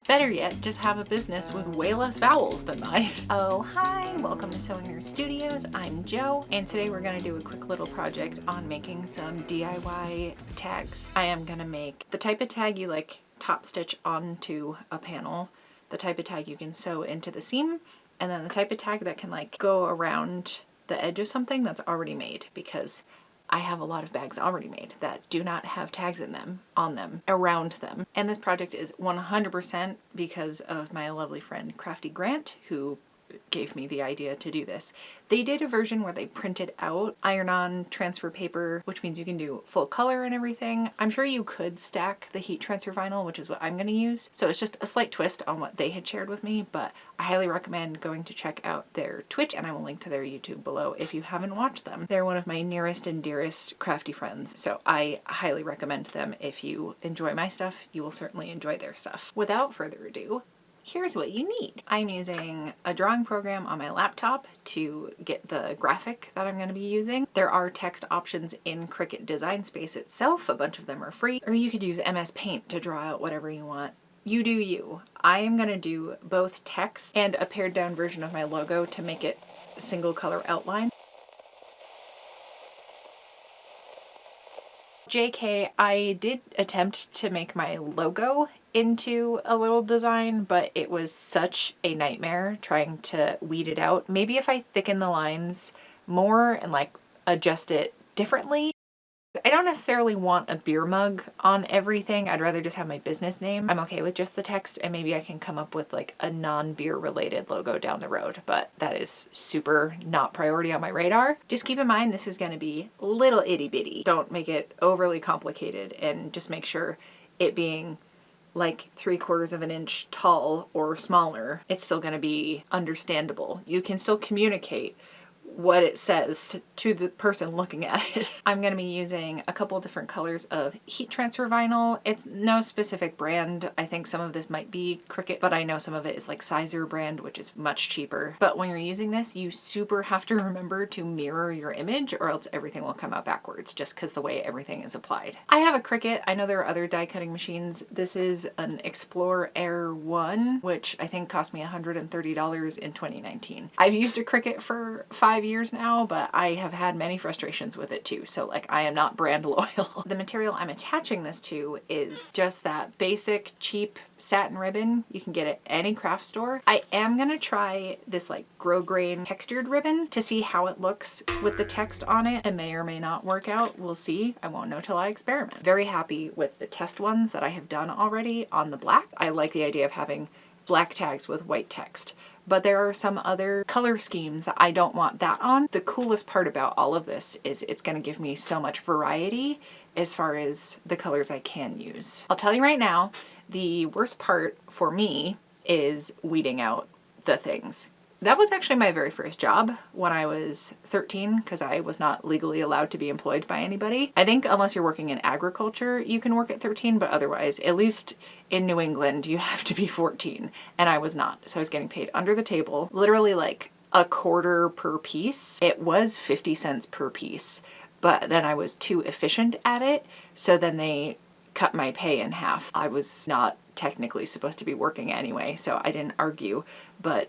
Better yet, just have a business with way less vowels than mine. Oh, hi, welcome to Sewing Nerd Studios. I'm Jo, and today we're gonna do a quick little project on making some DIY tags. I am gonna make the type of tag you like top stitch onto a panel, the type of tag you can sew into the seam, and then the type of tag that can like go around the edge of something that's already made, because I have a lot of bags already made that do not have tags in them, on them, around them. And this project is 100% because of my lovely friend Crafty Grant, who gave me the idea to do this. They did a version where they printed out iron-on transfer paper, which means you can do full color and everything. I'm sure you could stack the heat transfer vinyl, which is what I'm going to use. So it's just a slight twist on what they had shared with me, but I highly recommend going to check out their Twitch, and I will link to their YouTube below if you haven't watched them. They're one of my nearest and dearest crafty friends, so I highly recommend them. If you enjoy my stuff, you will certainly enjoy their stuff. Without further ado, here's what you need. I'm using a drawing program on my laptop to get the graphic that I'm going to be using. There are text options in Cricut Design Space itself. A bunch of them are free, or you could use MS Paint to draw out whatever you want. You do you. I am going to do both text and a pared down version of my logo to make it single color outline. JK, I did attempt to make my logo into a little design, but it was such a nightmare trying to weed it out. Maybe if I thicken the lines more and like adjust it differently. I don't necessarily want a beer mug on everything. I'd rather just have my business name. I'm okay with just the text, and maybe I can come up with like a non-beer related logo down the road, but that is super not priority on my radar. Just keep in mind this is going to be little itty bitty. Don't make it overly complicated, and just make sure it being like 3/4 of an inch tall or smaller, it's still going to be understandable. You can still communicate what it says to the person looking at it. I'm going to be using a couple different colors of heat transfer vinyl. It's no specific brand. I think some of this might be Cricut, but I know some of it is like Sizer brand, which is much cheaper. But when you're using this, you super have to remember to mirror your image, or else everything will come out backwards just because the way everything is applied. I have a Cricut. I know there are other die cutting machines. This is an Explore Air 1, which I think cost me $130 in 2019. I've used a Cricut for 5 years now, but I have had many frustrations with it too, so like I am not brand loyal. The material I'm attaching this to is just that basic cheap satin ribbon you can get at any craft store. I am gonna try this like grosgrain textured ribbon to see how it looks with the text on it. It may or may not work out. We'll see. I won't know till I experiment. Very happy with the test ones that I have done already on the black. I like the idea of having black tags with white text, but there are some other color schemes that I don't want that on. The coolest part about all of this is it's going to give me so much variety as far as the colors I can use. I'll tell you right now, the worst part for me is weeding out the things. That was actually my very first job when I was 13, because I was not legally allowed to be employed by anybody. I think unless you're working in agriculture, you can work at 13, but otherwise, at least in New England, you have to be 14, and I was not. So I was getting paid under the table, literally like a quarter per piece. It was 50 cents per piece, but then I was too efficient at it, so then they cut my pay in half. I was not technically supposed to be working anyway, so I didn't argue, but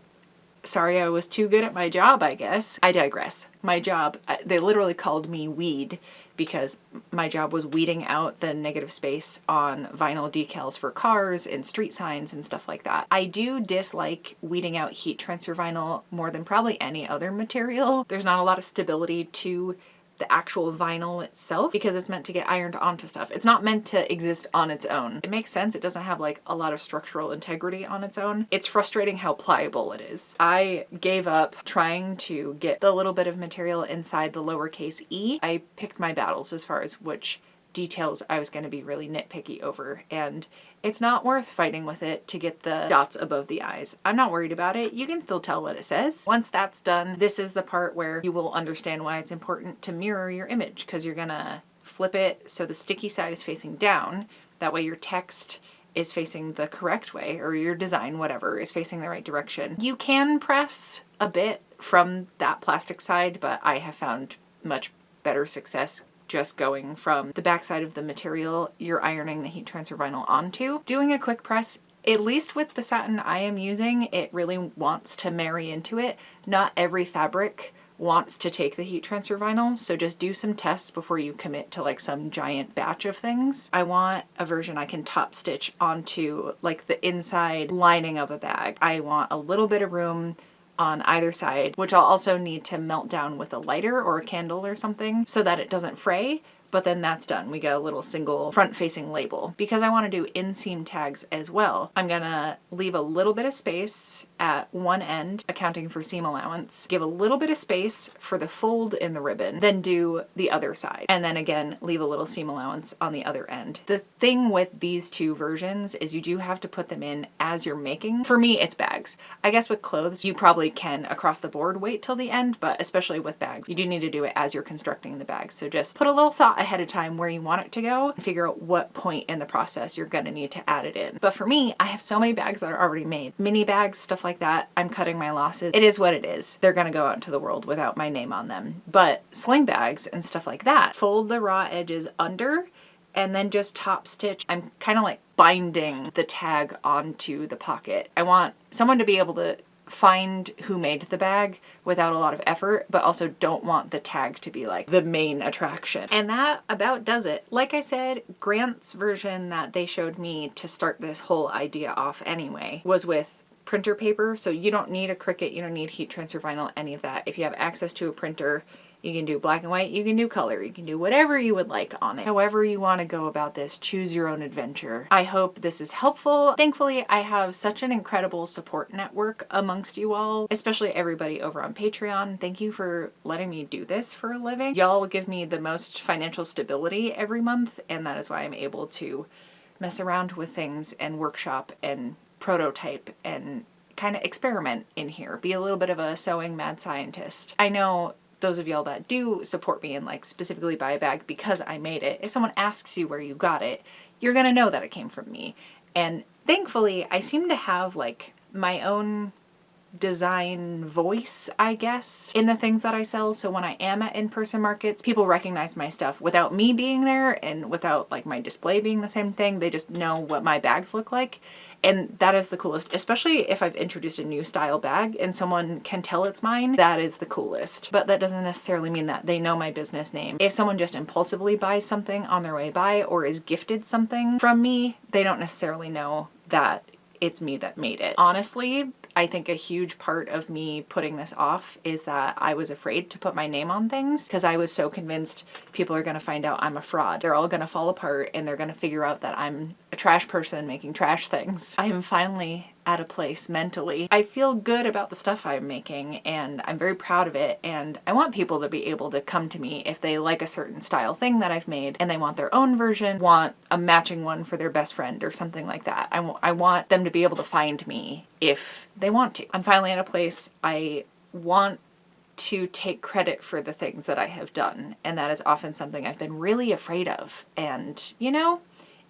sorry, I was too good at my job, I guess. I digress. My job, they literally called me weed because my job was weeding out the negative space on vinyl decals for cars and street signs and stuff like that. I do dislike weeding out heat transfer vinyl more than probably any other material. There's not a lot of stability to the actual vinyl itself because it's meant to get ironed onto stuff. It's not meant to exist on its own. It makes sense. It doesn't have like a lot of structural integrity on its own. It's frustrating how pliable it is. I gave up trying to get the little bit of material inside the lowercase e. I picked my battles as far as which details I was going to be really nitpicky over, and it's not worth fighting with it to get the dots above the eyes. I'm not worried about it. You can still tell what it says. Once that's done, this is the part where you will understand why it's important to mirror your image, because you're gonna flip it so the sticky side is facing down. That way your text is facing the correct way, or your design, whatever, is facing the right direction. You can press a bit from that plastic side, but I have found much better success just going from the backside of the material you're ironing the heat transfer vinyl onto. Doing a quick press At least with the satin I am using, it really wants to marry into it. Not every fabric wants to take the heat transfer vinyl, so just do some tests before you commit to like some giant batch of things. I want a version I can top stitch onto like the inside lining of a bag. I want a little bit of room on either side, which I'll also need to melt down with a lighter or a candle or something so that it doesn't fray. But then that's done. We get a little single front-facing label. Because I want to do inseam tags as well, I'm gonna leave a little bit of space at one end, accounting for seam allowance, give a little bit of space for the fold in the ribbon, then do the other side. And then again, leave a little seam allowance on the other end. The thing with these two versions is you do have to put them in as you're making. For me, it's bags. I guess with clothes, you probably can across the board wait till the end, but especially with bags, you do need to do it as you're constructing the bag. So just put a little thought ahead of time where you want it to go and figure out what point in the process you're gonna need to add it in. But for me, I have so many bags that are already made. Mini bags, stuff like that. I'm cutting my losses. It is what it is. They're gonna go out into the world without my name on them. But sling bags and stuff like that, fold the raw edges under and then just top stitch. I'm kind of like binding the tag onto the pocket. I want someone to be able to find who made the bag without a lot of effort, but also don't want the tag to be like the main attraction. And that about does it. Like I said, Grant's version that they showed me to start this whole idea off anyway was with printer paper. So you don't need a Cricut, you don't need heat transfer vinyl, any of that. If you have access to a printer, you can do black and white, you can do color, you can do whatever you would like on it. However you want to go about this, choose your own adventure. I hope this is helpful. Thankfully, I have such an incredible support network amongst you all, especially everybody over on Patreon. Thank you for letting me do this for a living. Y'all give me the most financial stability every month, and that is why I'm able to mess around with things and workshop and prototype and kind of experiment in here. Be a little bit of a sewing mad scientist. I know those of y'all that do support me and like specifically buy a bag because I made it, if someone asks you where you got it, you're gonna know that it came from me. And thankfully, I seem to have like my own design voice, I guess, in the things that I sell. So when I am at in-person markets, people recognize my stuff without me being there and without like my display being the same thing. They just know what my bags look like. And that is the coolest, especially if I've introduced a new style bag and someone can tell it's mine, that is the coolest. But that doesn't necessarily mean that they know my business name. If someone just impulsively buys something on their way by or is gifted something from me, they don't necessarily know that it's me that made it. Honestly, I think a huge part of me putting this off is that I was afraid to put my name on things because I was so convinced people are going to find out I'm a fraud. They're all going to fall apart and they're going to figure out that I'm a trash person making trash things. I am finally at a place mentally. I feel good about the stuff I'm making and I'm very proud of it, and I want people to be able to come to me if they like a certain style thing that I've made and they want their own version, want a matching one for their best friend or something like that. I want them to be able to find me if they want to. I'm finally at a place I want to take credit for the things that I have done, and that is often something I've been really afraid of. And you know,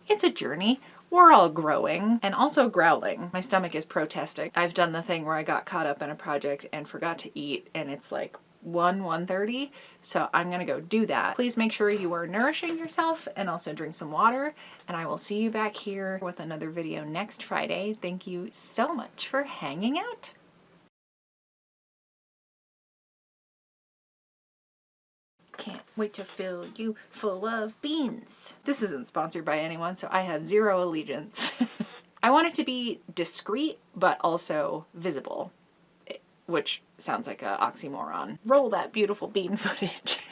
it's a journey. We're all growing and also growling. My stomach is protesting. I've done the thing where I got caught up in a project and forgot to eat, and it's like 1:30, so I'm gonna go do that. Please make sure you are nourishing yourself and also drink some water, and I will see you back here with another video next Friday. Thank you so much for hanging out. Can't wait to fill you full of beans. This isn't sponsored by anyone, so I have zero allegiance. I want it to be discreet, but also visible, which sounds like an oxymoron. Roll that beautiful bean footage.